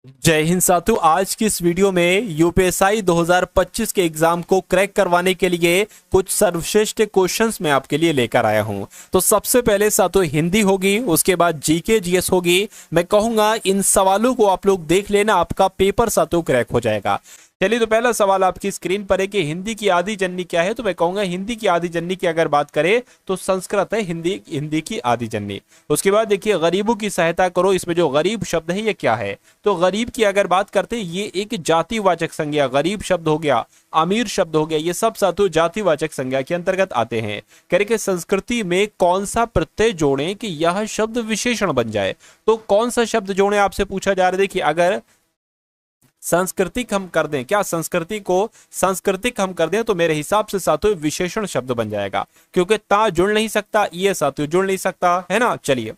जय हिंद साथियों। आज की इस वीडियो में यूपीएसआई 2025 के एग्जाम को क्रैक करवाने के लिए कुछ सर्वश्रेष्ठ क्वेश्चंस मैं आपके लिए लेकर आया हूं। तो सबसे पहले साथियों हिंदी होगी, उसके बाद जीके जीएस होगी। मैं कहूंगा इन सवालों को आप लोग देख लेना, आपका पेपर साथियों क्रैक हो जाएगा। चलिए, तो पहला सवाल आपकी स्क्रीन पर है कि हिंदी की आदि जननी क्या है। तो मैं कहूंगा हिंदी की आदि जननी की अगर बात करें तो संस्कृत है हिंदी की आदि जननी। उसके बाद देखिए गरीबों की सहायता करो, इसमें जो गरीब शब्द है ये क्या है। तो गरीब की अगर बात करते हैं ये एक जातिवाचक संज्ञा, गरीब शब्द हो गया, अमीर शब्द हो गया, ये सब साथियों जातिवाचक संज्ञा के अंतर्गत आते हैं। कह रहे कि संस्कृति में कौन सा प्रत्यय जोड़ें कि यह शब्द विशेषण बन जाए। तो कौन सा शब्द जोड़ें आपसे पूछा जा रहा है। देखिए अगर सांस्कृतिक हम कर दें, क्या संस्कृति को सांस्कृतिक हम कर दें तो मेरे हिसाब से साथियों विशेषण शब्द बन जाएगा, क्योंकि ता जुड़ नहीं सकता, ये साथियों जुड़ नहीं सकता है ना। चलिए,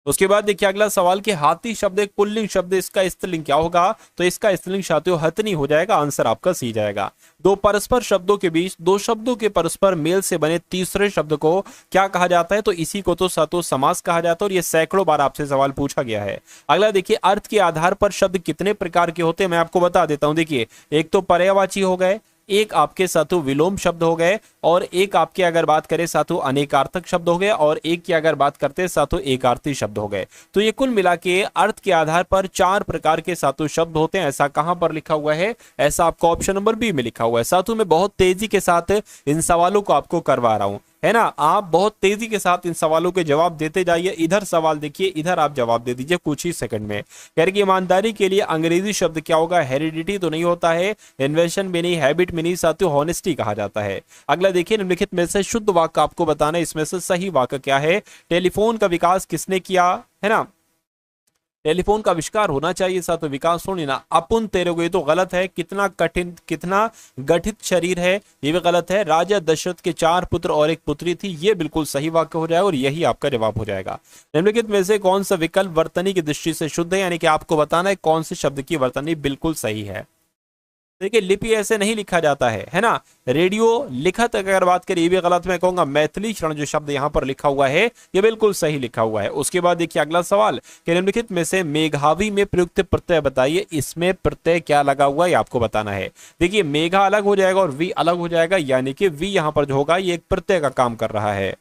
उसके बाद देखिए अगला सवाल कि हाथी शब्द एक पुल्लिंग शब्द, इसका स्त्रीलिंग क्या होगा। तो इसका स्त्रीलिंग साथियों हथनी हो जाएगा, आंसर आपका सी जाएगा। दो परस्पर शब्दों के बीच दो शब्दों के परस्पर मेल से बने तीसरे शब्द को क्या कहा जाता है। तो इसी को तो साथियों समास कहा जाता है, और ये सैकड़ों बार आपसे सवाल पूछा गया है। अगला देखिए अर्थ के आधार पर शब्द कितने प्रकार के होते हैं, मैं आपको बता देता हूं। देखिए एक तो पर्यायवाची हो गए, एक आपके साथियों विलोम शब्द हो गए, और एक आपके अगर बात करें साथियों अनेकार्थक शब्द हो गए, और एक की अगर बात करते हैं साथियों एकार्थी शब्द हो गए। तो ये कुल मिला के अर्थ के आधार पर चार प्रकार के साथियों शब्द होते हैं। ऐसा कहां पर लिखा हुआ है, ऐसा आपको ऑप्शन नंबर बी में लिखा हुआ है। साथियों मैं बहुत तेजी के साथ इन सवालों को आपको करवा रहा हूं, है ना। आप बहुत तेजी के साथ इन सवालों के जवाब देते जाइए। इधर सवाल देखिए, इधर आप जवाब दे दीजिए कुछ ही सेकंड में। कह रहे कि ईमानदारी के लिए अंग्रेजी शब्द क्या होगा। हेरिडिटी तो नहीं होता है, इन्वेंशन भी नहीं, हैबिट भी नहीं, साथियों हॉनेस्टी कहा जाता है। अगला देखिए निम्नलिखित में से शुद्ध वाक्य आपको बताना है, इसमें से सही वाक्य क्या है। टेलीफोन का विकास किसने किया, है ना। टेलीफोन का आविष्कार होना चाहिए साथियों, विकास होनी ना। अपुन तेरे ये तो गलत है। कितना कठिन कितना गठित शरीर है, ये भी गलत है। राजा दशरथ के 4 पुत्र और 1 पुत्री थी, ये बिल्कुल सही वाक्य हो जाएगा, और यही आपका जवाब हो जाएगा। निम्नलिखित में से कौन सा विकल्प वर्तनी की दृष्टि से शुद्ध है, यानी कि आपको बताना है कौन से शब्द की वर्तनी बिल्कुल सही है। देखिए लिपि ऐसे नहीं लिखा जाता है ना। रेडियो लिखत अगर बात करें ये भी गलत। मैं कहूंगा मैथिली क्षण जो शब्द यहां पर लिखा हुआ है ये बिल्कुल सही लिखा हुआ है। उसके बाद देखिए अगला सवाल कि निम्नलिखित में से मेघावी में प्रयुक्त प्रत्यय बताइए, इसमें प्रत्यय क्या लगा हुआ है आपको बताना है। देखिए मेघा अलग हो जाएगा और वी अलग हो जाएगा, यानी कि वी यहां पर जो होगा ये एक प्रत्यय का काम कर रहा है।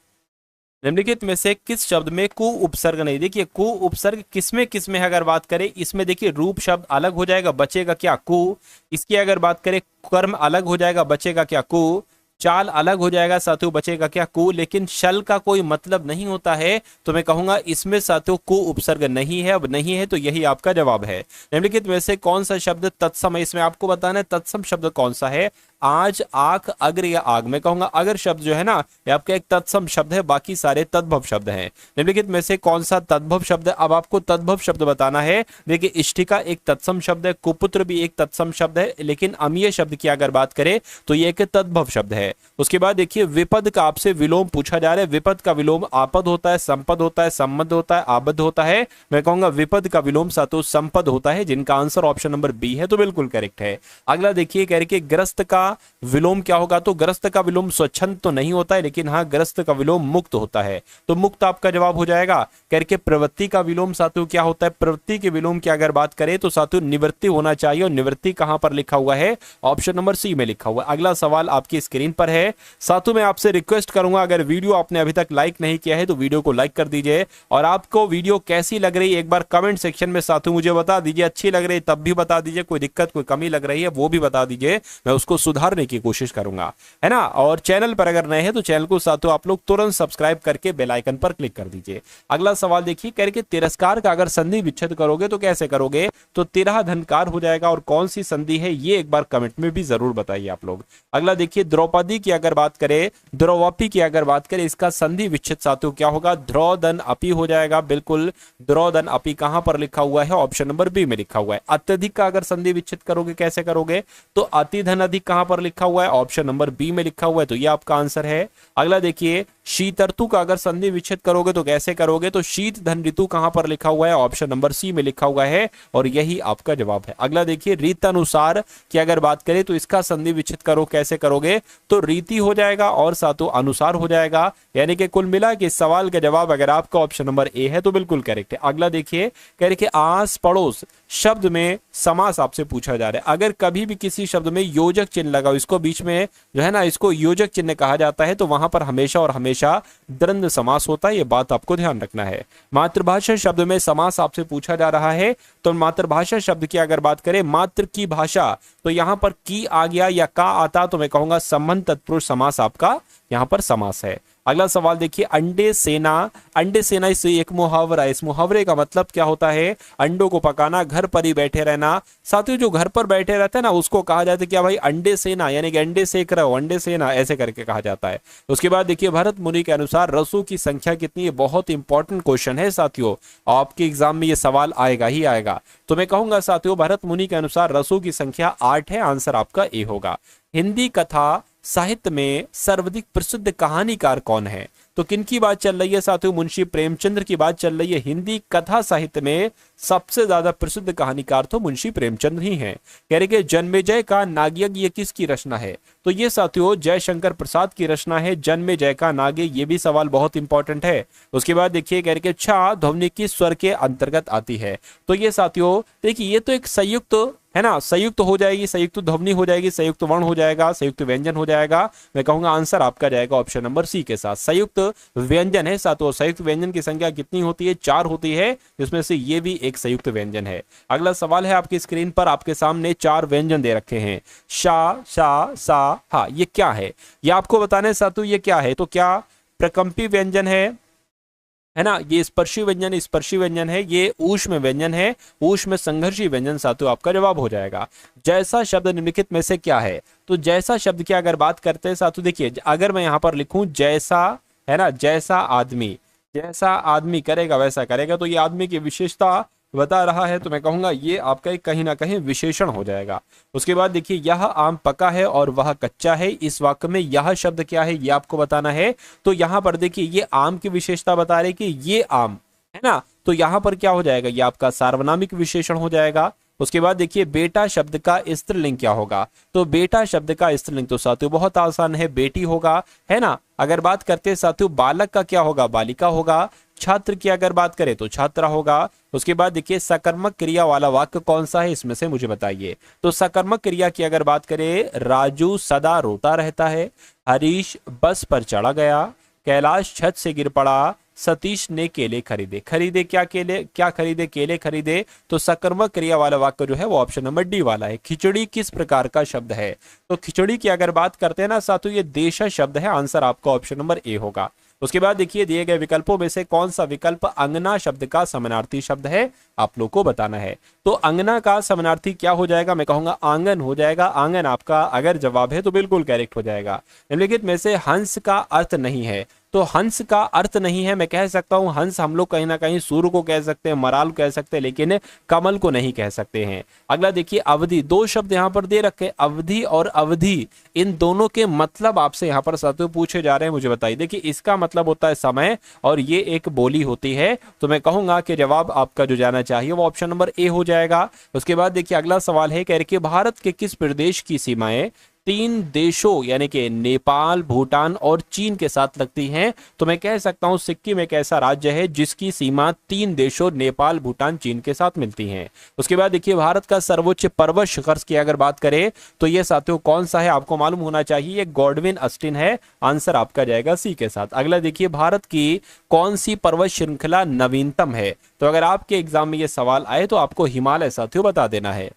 निम्नलिखित में से किस शब्द में कु उपसर्ग नहीं। देखिए कु उपसर्ग किसमें है अगर बात करें, इसमें देखिए रूप शब्द अलग हो जाएगा, बचेगा क्या कु। इसकी अगर बात करें कर्म अलग हो जाएगा, बचेगा क्या कु। चाल अलग हो जाएगा साथियों, बचेगा क्या कु। लेकिन शल का कोई मतलब नहीं होता है, तो मैं कहूंगा इसमें साथियों कु उपसर्ग नहीं है। अब नहीं है तो यही आपका जवाब है। निम्नलिखित में से कौन सा शब्द तत्सम है, इसमें आपको बताना है तत्सम शब्द कौन सा है। आज, आख, अग्र या आग। मैं कहूंगा अगर शब्द जो है ना ये आपका एक तत्सम शब्द है, बाकी सारे तद्भव शब्द हैं। निम्नलिखित में से कौन सा तद्भव शब्द है, अब आपको तद्भव शब्द बताना है। देखिए इष्टिका एक तत्सम शब्द है, कुपुत्र भी एक तत्सम शब्द है, लेकिन अमीय शब्द की अगर बात करें तो ये एक तद्भव शब्द है। उसके बाद देखिए विपद का आपसे विलोम पूछा जा रहा है। विपद का विलोम आपद होता है, संपद होता है, संबद्ध होता है, आबद्ध होता है। मैं कहूंगा विपद का विलोम साथियों संपद होता है, जिनका आंसर ऑप्शन नंबर बी है, तो बिल्कुल करेक्ट है। अगला देखिए कह रहे कि ग्रस्त का विलोम क्या होगा। तो ग्रस्त का विलोम स्वच्छंद तो नहीं होता है, लेकिन हाँ ग्रस्त का विलोम मुक्त होता है, तो मुक्त आपका जवाब हो जाएगा। कह रहे प्रवृत्ति का विलोम साथियों क्या होता है। प्रवृत्ति के विलोम की अगर बात करें तो साथियों निवृत्ति होना चाहिए, और निवृत्ति कहां पर लिखा हुआ है, ऑप्शन नंबर सी में लिखा हुआ है। अगला सवाल आपकी स्क्रीन पर है। साथियों मैं आपसे रिक्वेस्ट करूंगा अगर वीडियो आपने अभी तक लाइक नहीं किया है तो वीडियो को लाइक कर दीजिए, और आपको वीडियो कैसी लग रही है एक बार कमेंट सेक्शन में साथियों मुझे बता दीजिए। अच्छी लग रही है तब भी बता दीजिए, कोई दिक्कत कोई कमी लग रही है वो भी बता दीजिए, मैं उसको सुधारने की कोशिश करूंगा, है ना। और चैनल पर अगर नए हैं तो चैनल को साथियों आप लोग तुरंत सब्सक्राइब करके बेल आइकन पर क्लिक कर दीजिए। अगला सवाल देखिए कह रहे कि तिरस्कार का अगर संधि विच्छेद करोगे तो कैसे करोगे। तो तिरह धनकार हो जाएगा, और कौन सी संधि है ये एक बार कमेंट में भी जरूर बताइए आप लोग। अगला देखिए द्रौपदी की अगर बात करें, द्रौपदी की अगर बात करें, इसका संधि विच्छेद साथियों क्या होगा। द्रौदन अपी हो जाएगा, बिल्कुल द्रौदन अपी कहां पर लिखा हुआ है, ऑप्शन नंबर बी में लिखा हुआ है। अत्यधिक का अगर संधि विच्छेद करोगे कैसे करोगे। तो अति धन अधिक कहां पर लिखा हुआ है? ऑप्शन नंबर बी में लिखा हुआ है, तो ये आपका आंसर है। अगला देखिए, शीत ऋतु का अगर संधि विच्छेद करोगे तो कैसे करोगे? तो शीत धन ऋतु कहां पर लिखा हुआ है? ऑप्शन नंबर सी में लिखा हुआ है और यही आपका जवाब है। अगला देखिए, रीत अनुसार की अगर बात करें तो इसका संधि विच्छेद करो, कैसे करोगे? तो रीति हो जाएगा और साथों अनुसार हो जाएगा, यानी कि कुल मिला के इस सवाल का जवाब अगर आपका ऑप्शन नंबर ए है तो बिल्कुल करेक्ट है। अगला देखिए, कह रहे कि आस पड़ोस शब्द में समास आपसे पूछा जा रहा है। अगर कभी भी किसी शब्द में योजक चिन्ह लगा, इसको बीच में जो है ना, इसको योजक चिन्ह कहा जाता है, तो वहां पर हमेशा और हमेशा द्वंद्व समास होता है, ये बात आपको ध्यान रखना है। मातृभाषा शब्द में समास आपसे पूछा जा रहा है, तो मातृभाषा शब्द की अगर बात करें, मातृ की भाषा, तो यहां पर की आ गया या का आता, तो मैं कहूंगा संबंध तत्पुरुष समास आपका यहां पर समास है। अगला सवाल देखिए, अंडे सेना। अंडे सेना इससे एक मुहावरा है, इस मुहावरे का मतलब क्या होता है? अंडों को पकाना, घर पर ही बैठे रहना। साथियों, जो घर पर बैठे रहते हैं ना, उसको कहा जाता है क्या भाई? अंडे सेना, यानी कि अंडे सेक रहे हो, अंडे सेना, ऐसे करके कहा जाता है। उसके बाद देखिए, भरत मुनि के अनुसार रसों की संख्या कितनी है? बहुत इंपॉर्टेंट क्वेश्चन है साथियों, आपके एग्जाम में ये सवाल आएगा ही आएगा। तो मैं कहूंगा साथियों, भरत मुनि के अनुसार रसों की संख्या 8 है, आंसर आपका ए होगा। हिंदी कथा साहित्य में सर्वाधिक प्रसिद्ध कहानीकार कौन है? तो किनकी बात चल रही है साथियों? मुंशी प्रेमचंद्र की बात चल रही है। हिंदी कथा साहित्य में सबसे ज्यादा प्रसिद्ध कहानीकार तो मुंशी प्रेमचंद्र ही हैं। कह रहे कि जन्मेजय का नागयज्ञ ये किसकी रचना है? तो ये साथियों जयशंकर प्रसाद की रचना है, जन्मेजय का नागयज्ञ। ये भी सवाल बहुत इंपॉर्टेंट है। उसके बाद देखिए, कह रहे कि छा ध्वनि किस स्वर के अंतर्गत आती है? तो ये साथियों देखिए, ये तो एक संयुक्त है ना, संयुक्त हो जाएगी, संयुक्त ध्वनि हो जाएगी, संयुक्त वर्ण हो जाएगा, संयुक्त व्यंजन हो जाएगा। मैं कहूंगा आंसर आपका जाएगा ऑप्शन नंबर सी के साथ, संयुक्त व्यंजन है साथियों। संयुक्त व्यंजन की संख्या कितनी होती है? 4 होती है, जिसमें से ये भी एक संयुक्त व्यंजन है। अगला सवाल है, आपकी स्क्रीन पर आपके सामने 4 व्यंजन दे रखे हैं, शा, शा, सा, हा। ये क्या है? ये आपको बताने साथियों, ये क्या है? तो क्या प्रकंपी व्यंजन है ना? ये स्पर्शी व्यंजन, स्पर्शी व्यंजन है। ये ऊष्म व्यंजन है, ऊष्म संघर्षी व्यंजन साथियों आपका जवाब हो जाएगा। जैसा शब्द निम्नलिखित में से क्या है? तो जैसा शब्द की अगर बात करते हैं साथियों, देखिए अगर मैं यहां पर लिखूं जैसा, है ना, जैसा आदमी, जैसा आदमी करेगा वैसा करेगा, तो ये आदमी की विशेषता बता रहा है, तो मैं कहूंगा ये आपका कहीं ना कहीं विशेषण हो जाएगा। उसके बाद देखिए, यह आम पका है और वह कच्चा है। इस वाक्य में यह शब्द क्या है, ये आपको बताना है। तो यहां पर देखिए, ये आम की विशेषता बता रहे कि ये आम है ना, तो यहां पर क्या हो जाएगा? ये आपका सार्वनामिक विशेषण हो जाएगा। उसके बाद देखिए, बेटा शब्द का स्त्रीलिंग क्या होगा? तो बेटा शब्द का स्त्रीलिंग तो साथियों बहुत आसान है, बेटी होगा, है ना। अगर बात करते हैं साथियों बालक का, क्या होगा? बालिका होगा। छात्र की अगर बात करें तो छात्रा होगा। उसके बाद देखिए, सकर्मक क्रिया वाला वाक्य कौन सा है, इसमें से मुझे बताइए। तो सकर्मक क्रिया की अगर बात करें, राजू सदा रोता रहता है, हरीश बस पर चढ़ा गया, कैलाश छत से गिर पड़ा, सतीश ने केले खरीदे। खरीदे क्या? केले। क्या खरीदे? केले खरीदे। तो सकर्मक क्रिया वाला वाक्य जो है वो ऑप्शन नंबर डी वाला है। खिचड़ी किस प्रकार का शब्द है? तो खिचड़ी की अगर बात करते हैं ना साथियों, ये देशज शब्द है, आंसर आपका ऑप्शन नंबर ए होगा। उसके बाद देखिए, दिए गए विकल्पों में से कौन सा विकल्प अंगना शब्द का समानार्थी शब्द है, आप लोग को बताना है। तो अंगना का समानार्थी क्या हो जाएगा? मैं कहूंगा आंगन हो जाएगा। आंगन आपका अगर जवाब है तो बिल्कुल करेक्ट हो जाएगा। निम्नलिखित में से हंस का अर्थ नहीं है, तो हंस का अर्थ नहीं है, मैं कह सकता हूं हंस हम लोग कहीं ना कहीं सूर्य को कह सकते हैं, मराल कह सकते हैं, लेकिन कमल को नहीं कह सकते हैं। अगला देखिए, अवधि। 2 शब्द यहां पर दे रखे, अवधि और अवधि, इन दोनों के मतलब आपसे यहां पर साथियों पूछे जा रहे हैं, मुझे बताइए। देखिए इसका मतलब होता है समय और ये एक बोली होती है, तो मैं कहूंगा कि जवाब आपका जो जाना चाहिए वो ऑप्शन नंबर ए हो जाएगा। उसके बाद देखिए, अगला सवाल है, कह रहे कि भारत के किस प्रदेश की सीमाएं 3 देशों यानी कि नेपाल, भूटान और चीन के साथ लगती हैं? तो मैं कह सकता हूं सिक्किम एक ऐसा राज्य है जिसकी सीमा 3 देशों नेपाल, भूटान, चीन के साथ मिलती हैं। उसके बाद देखिए, भारत का सर्वोच्च पर्वत शिखर की अगर बात करें तो ये साथियों कौन सा है, आपको मालूम होना चाहिए, ये गॉडविन अस्टिन है, आंसर आपका जाएगा सी के साथ। अगला देखिए, भारत की कौन सी पर्वत श्रृंखला नवीनतम है? तो अगर आपके एग्जाम में ये सवाल आए तो आपको हिमालय साथियों बता देना है।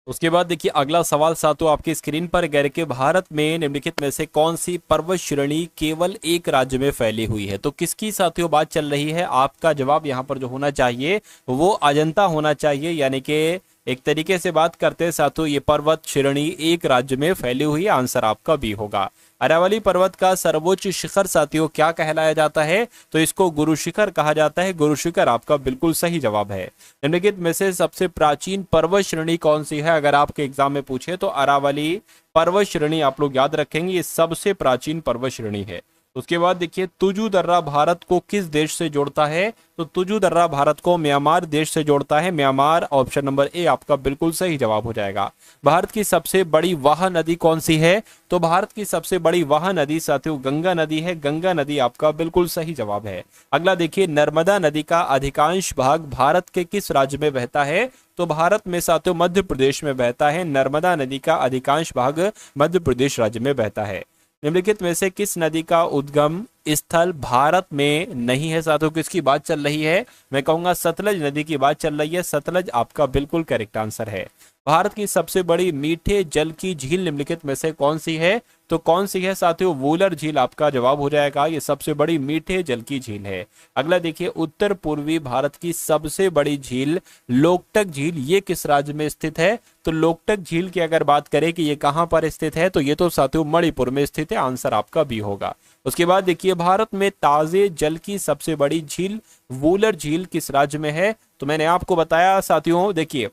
उसके बाद देखिए, अगला सवाल साथियों आपकी स्क्रीन पर गैर के भारत में निम्नलिखित में से कौन सी पर्वत श्रेणी केवल एक राज्य में फैली हुई है? तो किसकी साथियों बात चल रही है? आपका जवाब यहां पर जो होना चाहिए वो अजंता होना चाहिए, यानी कि एक तरीके से बात करते हैं साथियों ये पर्वत श्रेणी एक राज्य में फैली हुई है, आंसर आपका बी होगा। अरावली पर्वत का सर्वोच्च शिखर साथियों क्या कहलाया जाता है? तो इसको गुरु शिखर कहा जाता है। गुरु शिखर आपका बिल्कुल सही जवाब है। निम्नलिखित में से सबसे प्राचीन पर्वत श्रेणी कौन सी है? अगर आपके एग्जाम में पूछे तो अरावली पर्वत श्रेणी आप लोग याद रखेंगे, ये सबसे प्राचीन पर्वत श्रेणी है। उसके बाद देखिए, तुजु दर्रा भारत को किस देश से जोड़ता है? तो तुजु दर्रा भारत को म्यांमार देश से जोड़ता है। म्यांमार, ऑप्शन नंबर ए आपका बिल्कुल सही जवाब हो जाएगा। भारत की सबसे बड़ी वाह नदी कौन सी है? तो भारत की सबसे बड़ी वाह नदी साथियों गंगा नदी है। गंगा नदी आपका बिल्कुल सही जवाब है। अगला देखिए, नर्मदा नदी का अधिकांश भाग भारत के किस राज्य में बहता है? तो भारत में साथियों मध्य प्रदेश में बहता है। नर्मदा नदी का अधिकांश भाग मध्य प्रदेश राज्य में बहता है। निम्नलिखित में से किस नदी का उद्गम स्थल भारत में नहीं है? साथियों किसकी बात चल रही है? मैं कहूंगा सतलज नदी की बात चल रही है। सतलज आपका बिल्कुल करेक्ट आंसर है। भारत की सबसे बड़ी मीठे जल की झील निम्नलिखित में से कौन सी है? तो कौन सी है साथियों? वूलर झील आपका जवाब हो जाएगा। ये सबसे बड़ी मीठे जल की झील है। अगला देखिए, उत्तर पूर्वी भारत की सबसे बड़ी झील लोकटक झील ये किस राज्य में स्थित है? तो लोकटक झील की अगर बात करें कि ये कहां पर स्थित है, तो ये तो साथियों मणिपुर में स्थित है। आंसर आपका बी होगा। उसके बाद देखिए, भारत में ताजे जल की सबसे बड़ी झील वूलर झील किस राज्य में है? तो मैंने आपको बताया साथियों, देखिए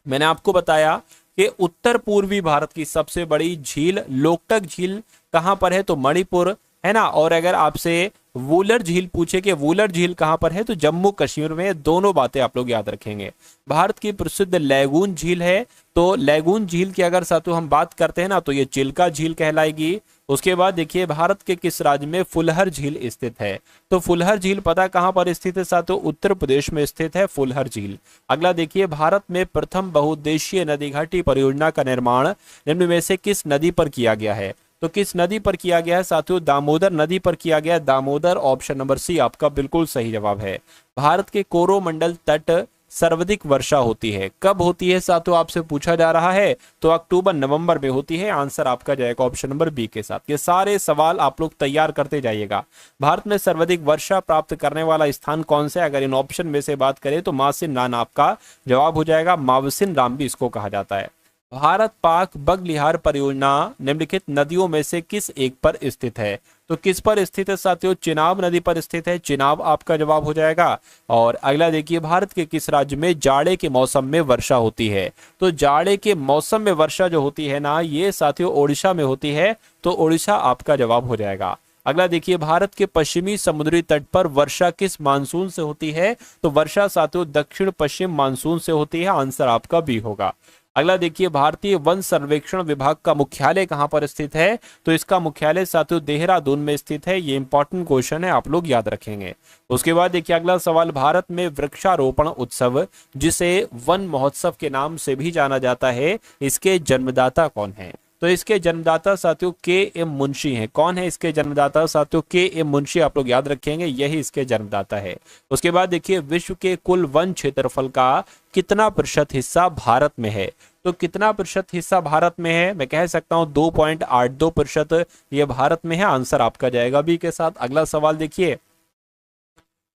मैंने आपको बताया कि उत्तर पूर्वी भारत की सबसे बड़ी झील लोकटक झील कहां पर है? तो मणिपुर है ना। और अगर आपसे वूलर झील पूछे कि वूलर झील कहां पर है, तो जम्मू कश्मीर में। दोनों बातें आप लोग याद रखेंगे। भारत की प्रसिद्ध लैगून झील है, तो लैगून झील की अगर साथियों हम बात करते हैं ना, तो ये चिल्का झील कहलाएगी। उसके बाद देखिए, भारत के किस राज्य में फुलहर झील स्थित है? तो फुलहर झील पता कहां पर स्थित है साथियों? उत्तर प्रदेश में स्थित है फुलहर झील। अगला देखिए, भारत में प्रथम बहुउद्देशीय नदी घाटी परियोजना का निर्माण निम्न में से किस नदी पर किया गया है? तो किस नदी पर किया गया है साथियों? दामोदर नदी पर किया गया। दामोदर, ऑप्शन नंबर सी आपका बिल्कुल सही जवाब है। भारत के कोरोमंडल तट सर्वाधिक वर्षा होती है कब होती है साथियों? आपसे पूछा जा रहा है। तो अक्टूबर नवंबर में होती है। आंसर आपका जाएगा ऑप्शन नंबर बी के साथ। ये सारे सवाल आप लोग तैयार करते जाइएगा। भारत में सर्वाधिक वर्षा प्राप्त करने वाला स्थान कौन सा है? अगर इन ऑप्शन में से बात करें तो मासिन नान आपका जवाब हो जाएगा। मावसिन राम भी इसको कहा जाता है। भारत पाक बगलिहार परियोजना निम्नलिखित नदियों में से किस एक पर स्थित है? तो किस पर स्थित है साथियों? चिनाब नदी पर स्थित है। चिनाब आपका जवाब हो जाएगा। और अगला देखिए, भारत के किस राज्य में जाड़े के मौसम में वर्षा होती है? तो जाड़े के मौसम में वर्षा जो होती है ना, ये साथियों ओडिशा में होती है। तो ओडिशा आपका जवाब हो जाएगा। अगला देखिए, भारत के पश्चिमी समुद्री तट पर वर्षा किस मानसून से होती है? तो वर्षा साथियों दक्षिण पश्चिम मानसून से होती है। आंसर आपका बी होगा। अगला देखिए, भारतीय वन सर्वेक्षण विभाग का मुख्यालय कहां पर स्थित है? तो इसका मुख्यालय साथियों देहरादून में स्थित है। ये इंपॉर्टेंट क्वेश्चन है, आप लोग याद रखेंगे। उसके बाद देखिए अगला सवाल, भारत में वृक्षारोपण उत्सव जिसे वन महोत्सव के नाम से भी जाना जाता है, इसके जन्मदाता कौन है? तो इसके जन्मदाता साथियों के एम मुंशी हैं। कौन है इसके जन्मदाता साथियों? के एम मुंशी, आप लोग याद रखेंगे, यही इसके जन्मदाता है। उसके बाद देखिए, विश्व के कुल वन क्षेत्रफल का कितना प्रतिशत हिस्सा भारत में है? तो कितना प्रतिशत हिस्सा भारत में है? मैं कह सकता हूं 2.82% ये भारत में है। आंसर आपका जाएगा बी के साथ। अगला सवाल देखिए,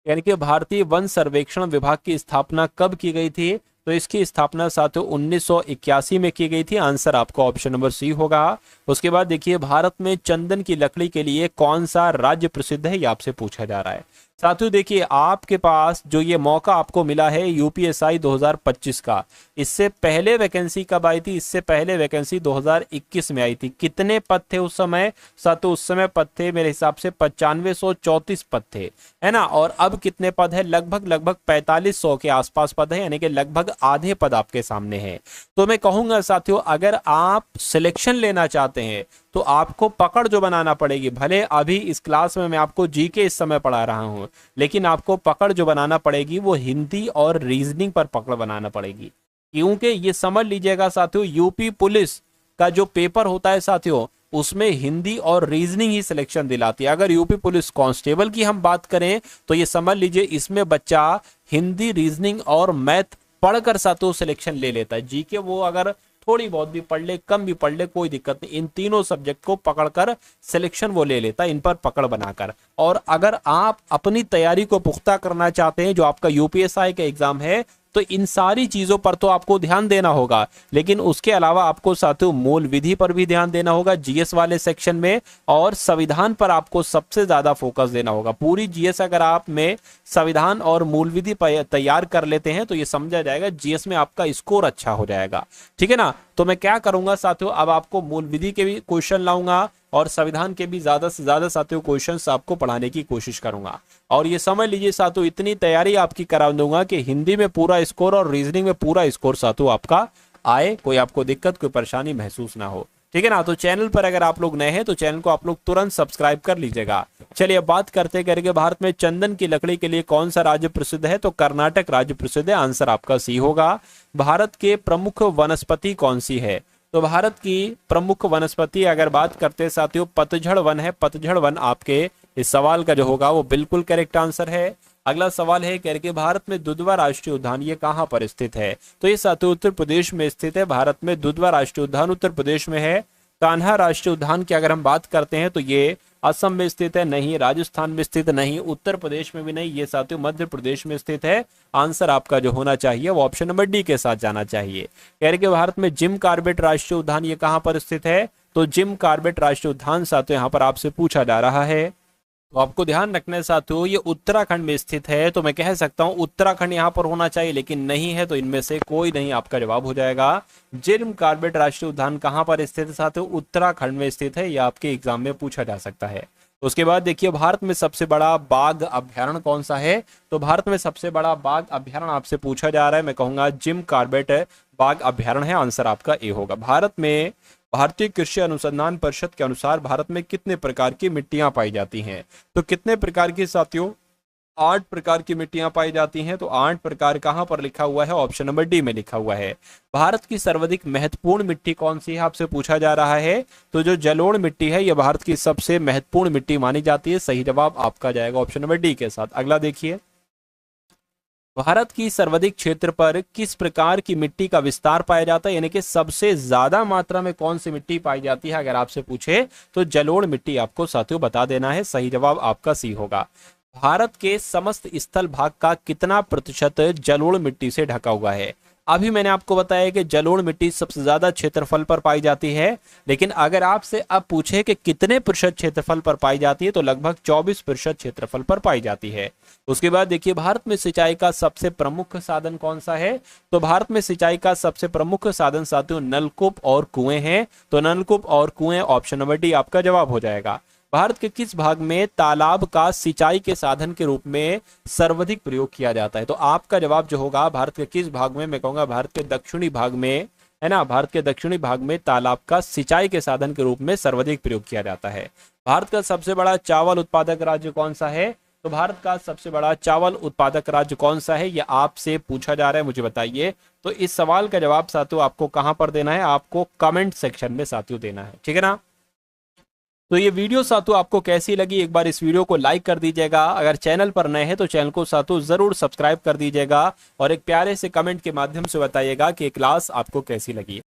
यानी कि भारतीय वन सर्वेक्षण विभाग की स्थापना कब की गई थी? तो इसकी स्थापना साथियों 1981 में की गई थी। आंसर आपका ऑप्शन नंबर सी होगा। उसके बाद देखिए, भारत में चंदन की लकड़ी के लिए कौन सा राज्य प्रसिद्ध है? ये आपसे पूछा जा रहा है। साथियों देखिए, आपके पास जो ये मौका आपको मिला है यूपीएसआई 2025 का, इससे पहले वैकेंसी कब आई थी? इससे पहले वैकेंसी 2021 में आई थी। कितने पद थे उस समय? साथियों उस समय पद थे मेरे हिसाब से 9534 पद थे, है ना। और अब कितने पद है? लगभग 4500 के आसपास पद है, यानी कि लगभग आधे पद आपके सामने हैं। तो मैं कहूंगा साथियों, अगर आप सिलेक्शन लेना चाहते हैं तो आपको पकड़ जो बनाना पड़ेगी, भले अभी इस क्लास में मैं आपको जीके इस समय पढ़ा रहा हूं, लेकिन आपको पकड़ जो बनाना पड़ेगी वो हिंदी और रीजनिंग पर पकड़ बनाना पड़ेगी। क्योंकि ये समझ लीजिएगा साथियों, यूपी पुलिस का जो पेपर होता है साथियों, उसमें हिंदी और रीजनिंग ही सिलेक्शन दिलाती है। अगर यूपी पुलिस कांस्टेबल की हम बात करें तो ये समझ लीजिए इसमें बच्चा हिंदी, रीजनिंग और मैथ पढ़कर साथियों सिलेक्शन ले लेता है। जीके वो अगर थोड़ी बहुत भी पढ़ ले, कम भी पढ़ ले, कोई दिक्कत नहीं, इन तीनों सब्जेक्ट को पकड़कर सिलेक्शन वो ले लेता है, इन पर पकड़ बनाकर। और अगर आप अपनी तैयारी को पुख्ता करना चाहते हैं, जो आपका यूपीएसआई का एग्जाम है, तो इन सारी चीजों पर तो आपको ध्यान देना होगा, लेकिन उसके अलावा आपको साथियों मूल विधि पर भी ध्यान देना होगा जीएस वाले सेक्शन में, और संविधान पर आपको सबसे ज्यादा फोकस देना होगा। पूरी जीएस अगर आप में संविधान और मूल विधि तैयार कर लेते हैं तो ये समझा जाएगा जीएस में आपका स्कोर अच्छा हो जाएगा, ठीक है ना। तो मैं क्या करूंगा साथियों, अब आपको मूल विधि के भी क्वेश्चन लाऊंगा और संविधान के भी ज्यादा से ज्यादा साथियों क्वेश्चंस आपको पढ़ाने की कोशिश करूंगा। और ये समझ लीजिए साथियों, इतनी तैयारी आपकी करा दूंगा कि हिंदी में पूरा स्कोर और रीजनिंग में पूरा स्कोर साथियों आपका आए, कोई आपको दिक्कत कोई परेशानी महसूस ना हो, ठीक है ना। तो चैनल पर अगर आप लोग नए हैं तो चैनल को आप लोग तुरंत सब्सक्राइब कर लीजिएगा। चलिए अब बात करते करके भारत में चंदन की लकड़ी के लिए कौन सा राज्य प्रसिद्ध है, तो कर्नाटक राज्य प्रसिद्ध है, आंसर आपका सी होगा। भारत के प्रमुख वनस्पति कौन सी है, तो भारत की प्रमुख वनस्पति अगर बात करते हैं साथियों पतझड़ वन है। पतझड़ वन आपके इस सवाल का जो होगा वो बिल्कुल करेक्ट आंसर है। अगला सवाल है करके भारत में दुधवा राष्ट्रीय उद्यान ये कहां पर स्थित है, तो ये साथियों उत्तर प्रदेश में स्थित है। भारत में दुधवा राष्ट्रीय उद्यान उत्तर प्रदेश में है। कान्हा राष्ट्रीय उद्यान की अगर हम बात करते हैं तो ये असम में स्थित है, नहीं राजस्थान में स्थित, नहीं उत्तर प्रदेश में भी नहीं, ये साथियों मध्य प्रदेश में स्थित है। आंसर आपका जो होना चाहिए वो ऑप्शन नंबर डी के साथ जाना चाहिए। कह रहे कि भारत में जिम कॉर्बेट राष्ट्रीय उद्यान ये कहां पर स्थित है, तो जिम कॉर्बेट राष्ट्रीय उद्यान साथियों यहाँ पर आपसे पूछा जा रहा है। तो आपको ध्यान रखना है साथियों ये उत्तराखंड में स्थित है, तो मैं कह सकता हूं उत्तराखंड यहां पर होना चाहिए, लेकिन नहीं है, तो इनमें से कोई नहीं आपका जवाब हो जाएगा। जिम कॉर्बेट राष्ट्रीय उद्यान कहां पर स्थित है साथियों, उत्तराखंड में स्थित है, यह आपके एग्जाम में पूछा जा सकता है। उसके बाद देखिए भारत में सबसे बड़ा बाघ अभ्यारण्य कौन सा है, तो भारत में सबसे बड़ा बाघ अभ्यारण्य आपसे पूछा जा रहा है, मैं कहूंगा जिम कॉर्बेट बाघ अभ्यारण्य है, आंसर आपका ए होगा। भारत में भारतीय कृषि अनुसंधान परिषद के अनुसार भारत में कितने प्रकार की मिट्टियां पाई जाती हैं, तो कितने प्रकार की साथियों 8 प्रकार की मिट्टियां पाई जाती हैं। तो 8 प्रकार कहां पर लिखा हुआ है, ऑप्शन नंबर डी में लिखा हुआ है। भारत की सर्वाधिक महत्वपूर्ण मिट्टी कौन सी है आपसे पूछा जा रहा है, तो जो जलोढ़ मिट्टी है यह भारत की सबसे महत्वपूर्ण मिट्टी मानी जाती है। सही जवाब आपका जाएगा ऑप्शन नंबर डी के साथ। अगला देखिए भारत की सर्वाधिक क्षेत्र पर किस प्रकार की मिट्टी का विस्तार पाया जाता है, यानी कि सबसे ज्यादा मात्रा में कौन सी मिट्टी पाई जाती है अगर आपसे पूछे तो जलोढ़ मिट्टी आपको साथियों बता देना है। सही जवाब आपका सी होगा। भारत के समस्त स्थल भाग का कितना प्रतिशत जलोढ़ मिट्टी से ढका हुआ है, अभी मैंने आपको बताया कि जलोढ़ मिट्टी सबसे ज्यादा क्षेत्रफल पर पाई जाती है, लेकिन अगर आपसे अब पूछे कि कितने प्रतिशत क्षेत्रफल पर पाई जाती है तो लगभग 24% क्षेत्रफल पर पाई जाती है। उसके बाद देखिए भारत में सिंचाई का सबसे प्रमुख साधन कौन सा है, तो भारत में सिंचाई का सबसे प्रमुख साधन साथियों नलकूप और कुएं हैं, तो नलकूप और कुएं ऑप्शन नंबर डी आपका जवाब हो जाएगा। भारत के किस भाग में तालाब का सिंचाई के साधन के रूप में सर्वाधिक प्रयोग किया जाता है, तो आपका जवाब जो होगा भारत के किस भाग में, मैं कहूंगा भारत के दक्षिणी भाग में, है ना, भारत के दक्षिणी भाग में तालाब का सिंचाई के साधन के रूप में सर्वाधिक प्रयोग किया जाता है। भारत का सबसे बड़ा चावल उत्पादक राज्य कौन सा है, तो भारत का सबसे बड़ा चावल उत्पादक राज्य कौन सा है, यह आपसे पूछा जा रहा है, मुझे बताइए। तो इस सवाल का जवाब साथियों आपको कहां पर देना है, आपको कमेंट सेक्शन में साथियों देना है, ठीक है ना। तो ये वीडियो साथियों आपको कैसी लगी, एक बार इस वीडियो को लाइक कर दीजिएगा। अगर चैनल पर नए हैं तो चैनल को साथियों जरूर सब्सक्राइब कर दीजिएगा और एक प्यारे से कमेंट के माध्यम से बताइएगा कि क्लास आपको कैसी लगी।